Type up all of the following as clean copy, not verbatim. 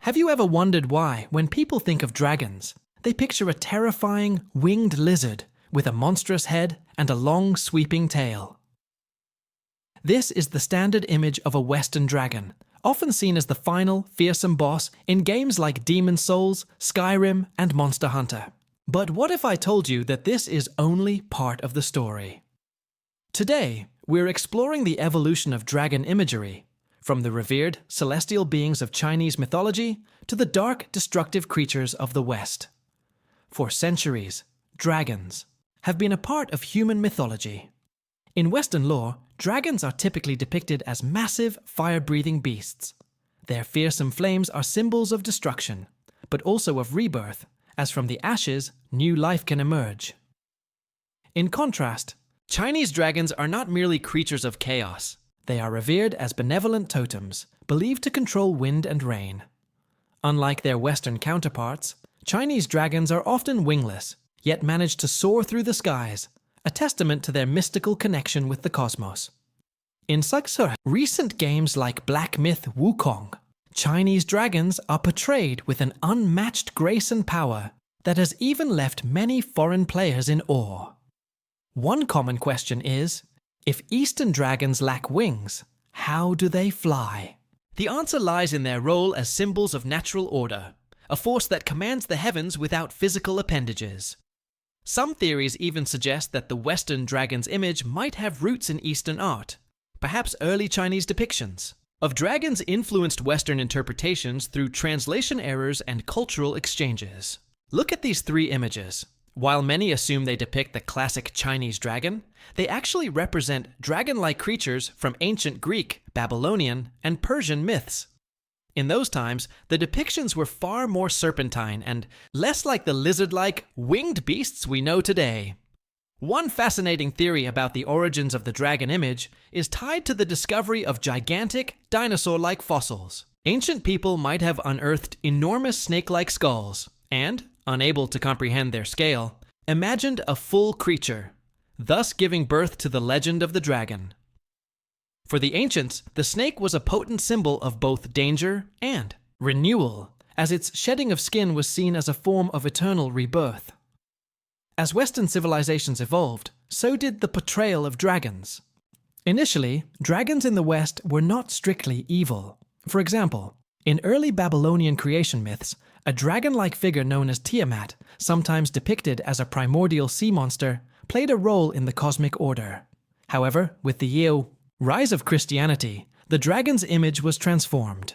Have you ever wondered why, when people think of dragons, they picture a terrifying, winged lizard with a monstrous head and a long, sweeping tail? This is the standard image of a Western dragon, often seen as the final, fearsome boss in games like Demon's Souls, Skyrim, and Monster Hunter. But what if I told you that this is only part of the story? Today, we're exploring the evolution of dragon imagery, from the revered, celestial beings of Chinese mythology to the dark, destructive creatures of the West. For centuries, dragons have been a part of human mythology. In Western lore, dragons are typically depicted as massive, fire-breathing beasts. Their fearsome flames are symbols of destruction, but also of rebirth, as from the ashes, new life can emerge. In contrast, Chinese dragons are not merely creatures of chaos. They are revered as benevolent totems, believed to control wind and rain. Unlike their Western counterparts, Chinese dragons are often wingless, yet manage to soar through the skies, a testament to their mystical connection with the cosmos. In such recent games like Black Myth Wukong, Chinese dragons are portrayed with an unmatched grace and power that has even left many foreign players in awe. One common question is, if Eastern dragons lack wings, how do they fly? The answer lies in their role as symbols of natural order, a force that commands the heavens without physical appendages. Some theories even suggest that the Western dragon's image might have roots in Eastern art, perhaps early Chinese depictions of dragons influenced Western interpretations through translation errors and cultural exchanges. Look at these three images. While many assume they depict the classic Chinese dragon, they actually represent dragon-like creatures from ancient Greek, Babylonian, and Persian myths. In those times, the depictions were far more serpentine and less like the lizard-like, winged beasts we know today. One fascinating theory about the origins of the dragon image is tied to the discovery of gigantic, dinosaur-like fossils. Ancient people might have unearthed enormous snake-like skulls and, unable to comprehend their scale, imagined a full creature, thus giving birth to the legend of the dragon. For the ancients, the snake was a potent symbol of both danger and renewal, as its shedding of skin was seen as a form of eternal rebirth. As Western civilizations evolved, so did the portrayal of dragons. Initially, dragons in the West were not strictly evil. For example, in early Babylonian creation myths, a dragon-like figure known as Tiamat, sometimes depicted as a primordial sea monster, played a role in the cosmic order. However, with the rise of Christianity, the dragon's image was transformed.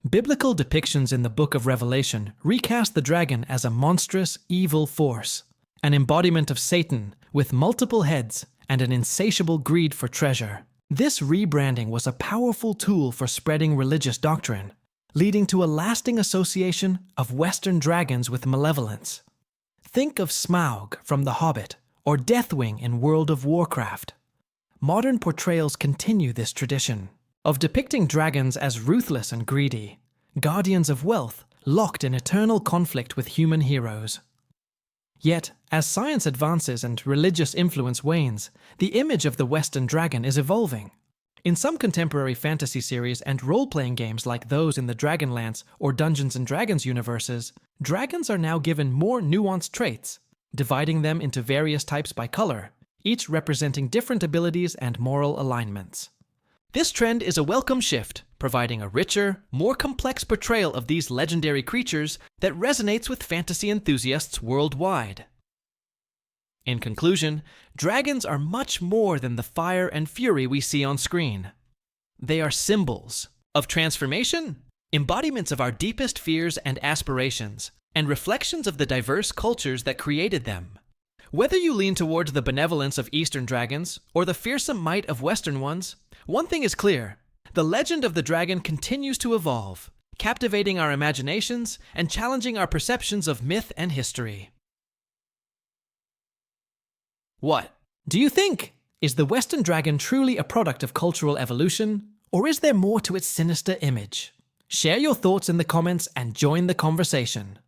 Biblical depictions in the Book of Revelation recast the dragon as a monstrous, evil force, an embodiment of Satan with multiple heads and an insatiable greed for treasure. This rebranding was a powerful tool for spreading religious doctrine, leading to a lasting association of Western dragons with malevolence. Think of Smaug from The Hobbit or Deathwing in World of Warcraft. Modern portrayals continue this tradition of depicting dragons as ruthless and greedy, guardians of wealth locked in eternal conflict with human heroes. Yet, as science advances and religious influence wanes, the image of the Western dragon is evolving. In some contemporary fantasy series and role-playing games like those in the Dragonlance or Dungeons & Dragons universes, dragons are now given more nuanced traits, dividing them into various types by color, each representing different abilities and moral alignments. This trend is a welcome shift, providing a richer, more complex portrayal of these legendary creatures that resonates with fantasy enthusiasts worldwide. In conclusion, dragons are much more than the fire and fury we see on screen. They are symbols of transformation, embodiments of our deepest fears and aspirations, and reflections of the diverse cultures that created them. Whether you lean towards the benevolence of Eastern dragons or the fearsome might of Western ones, one thing is clear: the legend of the dragon continues to evolve, captivating our imaginations and challenging our perceptions of myth and history. What do you think? Is the Western dragon truly a product of cultural evolution, or is there more to its sinister image? Share your thoughts in the comments and join the conversation.